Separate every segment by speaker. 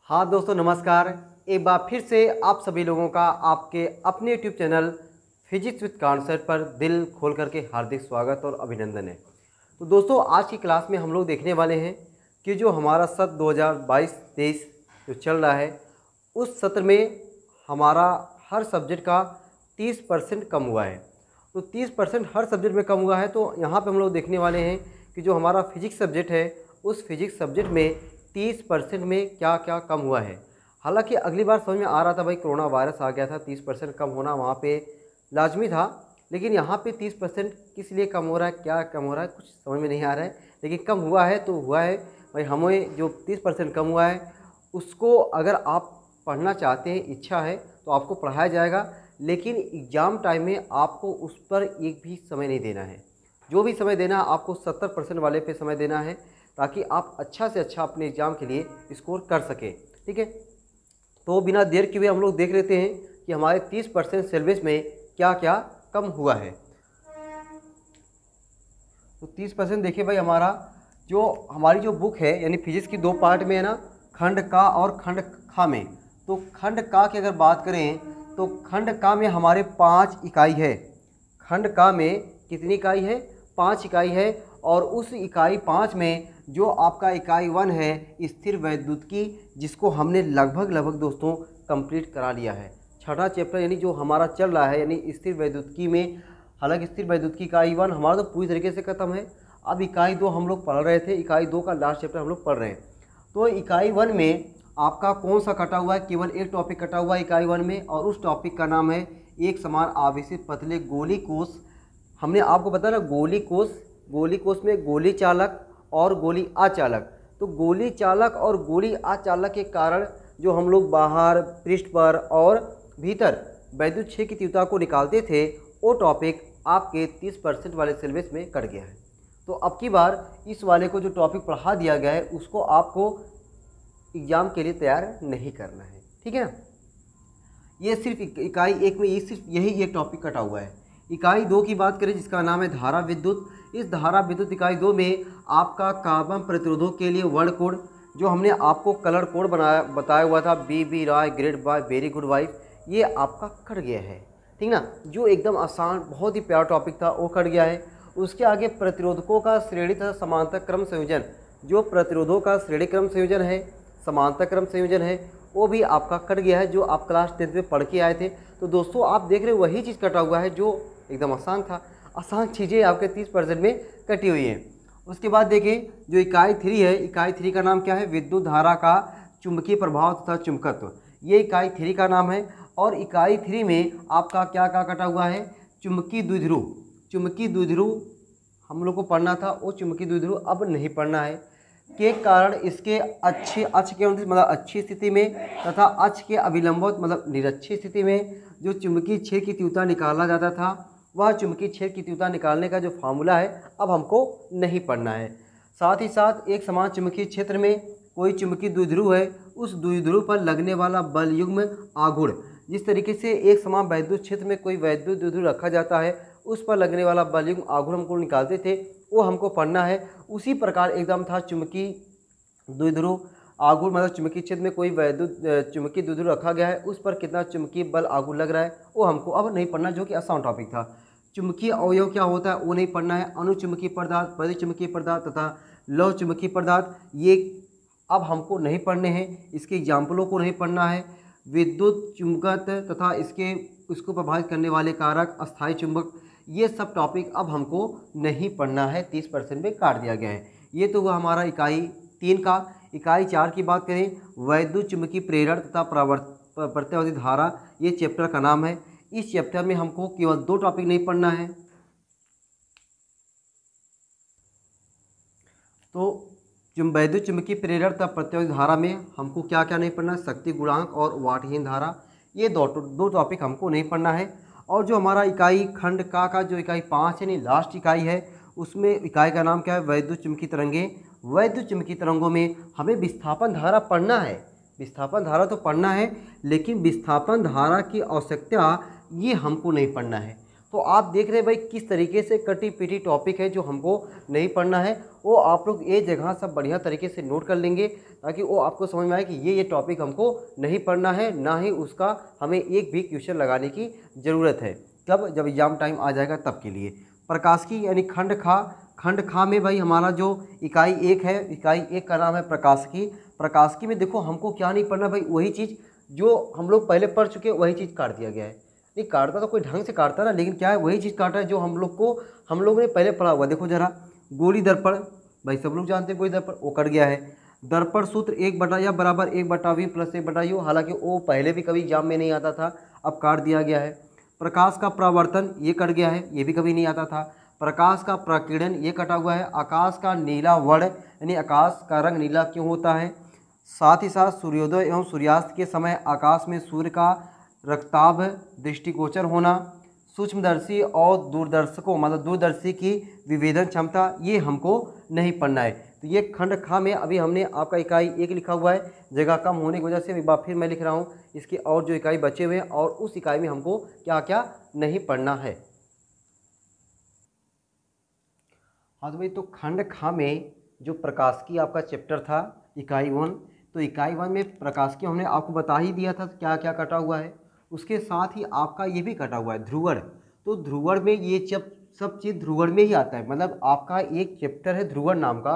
Speaker 1: हाँ दोस्तों नमस्कार। एक बार फिर से आप सभी लोगों का आपके अपने YouTube channel physics with concept पर दिल खोल करके हार्दिक स्वागत और अभिनंदन है। तो दोस्तों आज की क्लास में हम लोग देखने वाले हैं कि जो हमारा सत्र 2022-23 जो चल रहा है उस सत्र में हमारा हर सब्जेक्ट का 30% कम हुआ है। तो 30% हर सब्जेक्ट में कम हुआ है। तो यहाँ पे हम लोग देखने वाले हैं कि जो हमारा फिजिक्स सब्जेक्ट है उस फिजिक्स सब्जेक्ट में 30% में क्या क्या कम हुआ है। हालांकि अगली बार समझ में आ रहा था भाई कोरोना वायरस आ गया था, 30% कम होना वहाँ पे लाजमी था, लेकिन यहाँ पे 30% किस लिए कम हो रहा है, क्या कम हो रहा है, कुछ समझ में नहीं आ रहा है। लेकिन कम हुआ है तो हुआ है भाई। हमें जो 30% कम हुआ है उसको अगर आप पढ़ना चाहते हैं, इच्छा है तो आपको पढ़ाया जाएगा, लेकिन एग्ज़ाम टाइम में आपको उस पर एक भी समय नहीं देना है। जो भी समय देना है आपको 70% वाले पे समय देना है ताकि आप अच्छा से अच्छा अपने एग्ज़ाम के लिए स्कोर कर सकें। ठीक है, तो बिना देर किए हुए हम लोग देख लेते हैं कि हमारे 30% सिलेबस में क्या क्या कम हुआ है। तो 30% देखिए भाई, हमारी जो बुक है यानी फिजिक्स की दो पार्ट में है ना, खंड का और खंड खा में। तो खंड का की अगर बात करें तो खंड का में हमारे 5 इकाई है। खंड का में कितनी इकाई है? 5 इकाई है। और उस इकाई 5 में जो आपका इकाई 1 है स्थिर वैद्युतिकी, जिसको हमने लगभग दोस्तों कंप्लीट करा लिया है। छठा चैप्टर यानी जो हमारा चल रहा है यानी स्थिर वैद्युतिकी में। हालांकि स्थिर वैद्युतिकी इकाई 1 हमारा तो पूरी तरीके से खत्म है। अब इकाई 2 हम लोग पढ़ रहे थे, इकाई 2 का लास्ट चैप्टर हम लोग पढ़ रहे हैं। तो इकाई 1 में आपका कौन सा कटा हुआ है? केवल एक टॉपिक कटा हुआ है इकाई 1 में, और उस टॉपिक का नाम है एक समान आवेशित पतले गोली कोष। हमने आपको बताया ना, गोली कोष में गोली चालक और गोली अचालक। तो गोली चालक और गोली अचालक के कारण जो हम लोग बाहर, पृष्ठ पर और भीतर वैद्युत क्षेत्र की तीव्रता को निकालते थे, वो टॉपिक आपके 30% वाले सिलेबस में कट गया है। तो अब की बार इस वाले को जो टॉपिक पढ़ा दिया गया है उसको आपको एग्ज़ाम के लिए तैयार नहीं करना है। ठीक है ना, ये सिर्फ इकाई 1 में सिर्फ यही एक टॉपिक कटा हुआ है। इकाई 2 की बात करें जिसका नाम है धारा विद्युत। इस धारा विद्युत इकाई 2 में आपका कार्बन प्रतिरोधों के लिए वर्ण कोड, जो हमने आपको कलर कोड बताया हुआ था, B Rai, grade by, very good wife, ये आपका कट गया है। ठीक ना, जो एकदम आसान बहुत ही प्यारा टॉपिक था वो कट गया है। उसके आगे प्रतिरोधकों का श्रेणी तथा समांतर क्रम संयोजन, जो प्रतिरोधों का श्रेणी क्रम संयोजन है, समांतर क्रम संयोजन है, वो भी आपका कट गया है, जो आप क्लास 10 में पढ़ के आए थे। तो दोस्तों आप देख रहे हो वही चीज़ कटा हुआ है जो एकदम आसान था। आसान चीज़ें आपके 30% में कटी हुई हैं। उसके बाद देखिए जो इकाई 3 है, इकाई 3 का नाम क्या है? विद्युत धारा का चुंबकीय प्रभाव तथा चुंबकत्व, ये इकाई 3 का नाम है। और इकाई 3 में आपका क्या क्या कटा हुआ है? चुंबकीय द्विध्रुव। चुंबकीय द्विध्रुव हम लोग को पढ़ना था, वो चुंबकीय द्विध्रुव अब नहीं पढ़ना है के कारण इसके अच्छे अक्ष के मतलब अच्छी स्थिति में तथा अक्ष के अभिलंबवत मतलब निरक्षीय स्थिति में जो चुंबकीय क्षेत्र की तीव्रता निकाला जाता था, वह चुंबकीय क्षेत्र की तीव्रता निकालने का जो फार्मूला है अब हमको नहीं पढ़ना है। साथ ही साथ एक समान चुंबकीय क्षेत्र में कोई चुंबकीय द्विध्रुव है, उस द्विध्रुव पर लगने वाला बल युग्म आघूर्ण, जिस तरीके से एक समान वैद्युत क्षेत्र में कोई वैद्युत द्विध्रुव रखा जाता है उस पर लगने वाला बल युग्म आघूर्ण हमको निकालते थे, वो हमको पढ़ना है। उसी प्रकार एकदम था चुंबकीय द्विध्रुव आघूर्ण, मतलब चुंबकीय क्षेत्र में कोई चुंबकीय द्विध्रुव रखा गया है, उस पर कितना चुंबकीय बल आघूर्ण लग रहा है, वो हमको अब नहीं पढ़ना, जो कि आसान टॉपिक था। चुंबकीय अवयव क्या होता है वो नहीं पढ़ना है। अनुचुंबकीय पदार्थ, परिचुंबकीय पदार्थ तथा लौह चुंबकीय पदार्थ, ये अब हमको नहीं पढ़ने हैं, इसके एग्जाम्पलों को नहीं पढ़ना है। विद्युत चुंबकत्व तथा इसको प्रभावित करने वाले कारक, अस्थायी चुंबक, ये सब टॉपिक अब हमको नहीं पढ़ना है, 30% में काट दिया गया है। ये तो हुआ हमारा इकाई 3 का। इकाई 4 की बात करें, वैद्युत चुंबकीय प्रेरण तथा प्रत्यावर्ती धारा, ये चैप्टर का नाम है। इस चैप्टर में हमको केवल 2 टॉपिक नहीं पढ़ना है। तो वैद्युत चुंबकीय प्रेरण तथा प्रत्यावर्ती धारा में हमको क्या क्या नहीं पढ़ना है? शक्ति गुणांक और वाटहीन धारा, ये दो टॉपिक हमको नहीं पढ़ना है। और जो हमारा इकाई खंड का जो इकाई 5 है, नहीं लास्ट इकाई है, उसमें इकाई का नाम क्या है? वैद्युत चुंबकीय तरंगे। वैद्युत चुंबकीय तरंगों में हमें विस्थापन धारा पढ़ना है। विस्थापन धारा तो पढ़ना है, लेकिन विस्थापन धारा की आवश्यकता ये हमको नहीं पढ़ना है। तो तो आप देख रहे हैं भाई किस तरीके से कटी पिटी टॉपिक है जो हमको नहीं पढ़ना है, वो आप लोग ये जगह सब बढ़िया तरीके से नोट कर लेंगे ताकि वो आपको समझ में आए कि ये टॉपिक हमको नहीं पढ़ना है, ना ही उसका हमें एक भी क्वेश्चन लगाने की ज़रूरत है। कब? जब एग्जाम टाइम आ जाएगा तब के लिए। प्रकाशिकी यानी खंड खा में भाई हमारा जो इकाई 1 है, इकाई 1 का नाम है प्रकाशिकी। प्रकाशिकी में देखो हमको क्या नहीं पढ़ना भाई, वही चीज़ जो हम लोग पहले पढ़ चुके हैं वही चीज़ काट दिया गया है। नहीं काटता तो कोई ढंग से काटता ना, लेकिन क्या है वही चीज़ काटा है जो हम लोग ने पहले पढ़ा हुआ। देखो जरा, गोली दर्पण भाई सब लोग जानते हैं, गोली दर्पण वो कट गया है। दर्पण सूत्र 1/या बराबर 1/v + 1/u, हालांकि वो पहले भी कभी एग्जाम में नहीं आता था, अब काट दिया गया है। प्रकाश का परावर्तन ये कट गया है, ये भी कभी नहीं आता था। प्रकाश का प्रकीर्णन ये कटा हुआ है। आकाश का नीला वर्ण यानी आकाश का रंग नीला क्यों होता है। साथ ही साथ सूर्योदय एवं सूर्यास्त के समय आकाश में सूर्य का रक्ताभ दृष्टिगोचर होना। सूक्ष्मदर्शी और दूरदर्शकों मतलब दूरदर्शी की विभेदन क्षमता, ये हमको नहीं पढ़ना है। तो ये खंड खा में अभी हमने आपका इकाई 1 लिखा हुआ है, जगह कम होने की वजह से एक बार फिर मैं लिख रहा हूँ इसके और जो इकाई बचे हुए हैं, और उस इकाई में हमको क्या क्या नहीं पढ़ना है। हाँ तो भाई, तो खंड खा में जो प्रकाशिकी आपका चैप्टर था इकाई 1, तो इकाई 1 में प्रकाशिकी हमने आपको बता ही दिया था क्या क्या कटा हुआ है। उसके साथ ही आपका ये भी कटा हुआ है ध्रुवण। तो ध्रुवण में ये सब चीज़ ध्रुवण में ही आता है, मतलब आपका एक चैप्टर है ध्रुवण नाम का,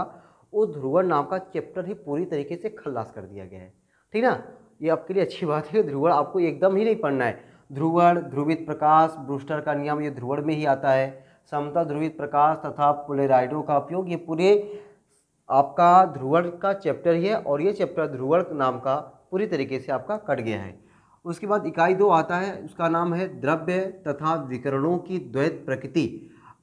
Speaker 1: वो ध्रुवण नाम का चैप्टर ही पूरी तरीके से खल्लास कर दिया गया है। ठीक ना, ये आपके लिए अच्छी बात है। ध्रुवण आपको एकदम ही नहीं पढ़ना है। ध्रुवण, ध्रुवित प्रकाश, ब्रूस्टर का नियम, ये ध्रुवण में ही आता है। समतल ध्रुवित प्रकाश तथा पोलेराइडों का उपयोग, ये पूरे आपका ध्रुवण का चैप्टर ही है, और ये चैप्टर ध्रुवण नाम का पूरी तरीके से आपका कट गया है। उसके बाद इकाई 2 आता है, उसका नाम है द्रव्य तथा विकरणों की द्वैत प्रकृति।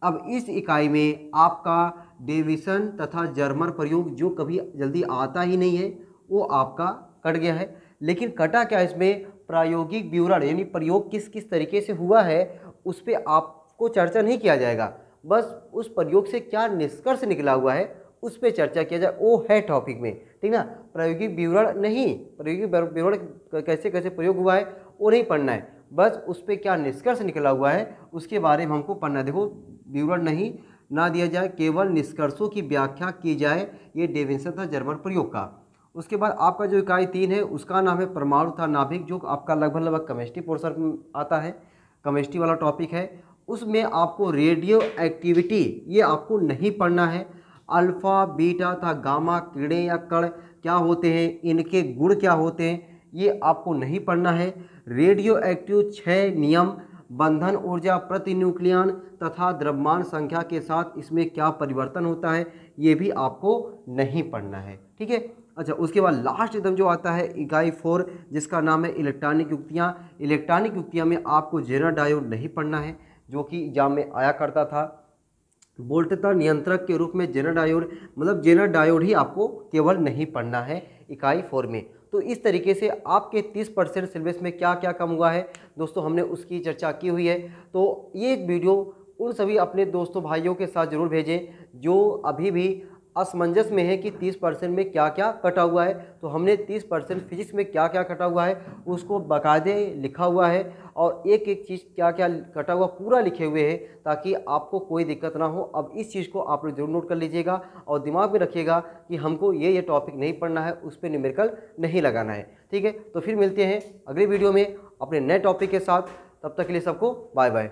Speaker 1: अब इस इकाई में आपका डेविसन तथा जर्मर प्रयोग जो कभी जल्दी आता ही नहीं है वो आपका कट गया है। लेकिन कटा क्या, इसमें प्रायोगिक विवरण यानी प्रयोग किस किस तरीके से हुआ है उस पर आपको चर्चा नहीं किया जाएगा, बस उस प्रयोग से क्या निष्कर्ष निकला हुआ है उस पर चर्चा किया जाए, वो है टॉपिक में। ठीक ना, प्रायोगिक विवरण नहीं, प्रायोगिक विवरण कैसे कैसे प्रयोग हुआ है वो नहीं पढ़ना है, बस उस पर क्या निष्कर्ष निकला हुआ है उसके बारे में हमको पढ़ना है। देखो, विवरण नहीं ना दिया जाए, केवल निष्कर्षों की व्याख्या की जाए, ये डेविसन था जर्मन प्रयोग का। उसके बाद आपका जो इकाई 3 है उसका नाम है परमाणु तथा नाभिक, जो आपका लगभग केमिस्ट्री पोर्शन में आता है, केमिस्ट्री वाला टॉपिक है। उसमें आपको रेडियो एक्टिविटी ये आपको नहीं पढ़ना है। अल्फा, बीटा तथा गामा कीड़े या कण क्या होते हैं, इनके गुण क्या होते हैं, ये आपको नहीं पढ़ना है। रेडियो एक्टिव 6 नियम, बंधन ऊर्जा, प्रतिन्यूक्लियन तथा द्रव्यमान संख्या के साथ इसमें क्या परिवर्तन होता है, ये भी आपको नहीं पढ़ना है। ठीक है, अच्छा उसके बाद लास्ट एकदम जो आता है इकाई 4 जिसका नाम है इलेक्ट्रॉनिक युक्तियाँ। इलेक्ट्रॉनिक युक्तियाँ में आपको जेनर डायोड नहीं पढ़ना है, जो कि एग्जाम में आया करता था। वोल्टता नियंत्रक के रूप में जेनर डायोड, मतलब जेनर डायोड ही आपको केवल नहीं पढ़ना है इकाई 4 में। तो इस तरीके से आपके 30% सिलेबस में क्या क्या कम हुआ है दोस्तों, हमने उसकी चर्चा की हुई है। तो ये वीडियो उन सभी अपने दोस्तों भाइयों के साथ ज़रूर भेजें जो अभी भी असमंजस में है कि 30% में क्या क्या कटा हुआ है। तो हमने 30% फिजिक्स में क्या क्या कटा हुआ है उसको बाकायदे लिखा हुआ है, और एक एक चीज़ क्या क्या कटा हुआ पूरा लिखे हुए हैं, ताकि आपको कोई दिक्कत ना हो। अब इस चीज़ को आप लोग जरूर नोट कर लीजिएगा और दिमाग में रखिएगा कि हमको ये टॉपिक नहीं पढ़ना है, उस पर न्यूमेरिकल नहीं लगाना है। ठीक है, तो फिर मिलते हैं अगली वीडियो में अपने नए टॉपिक के साथ। तब तक के लिए सबको बाय बाय।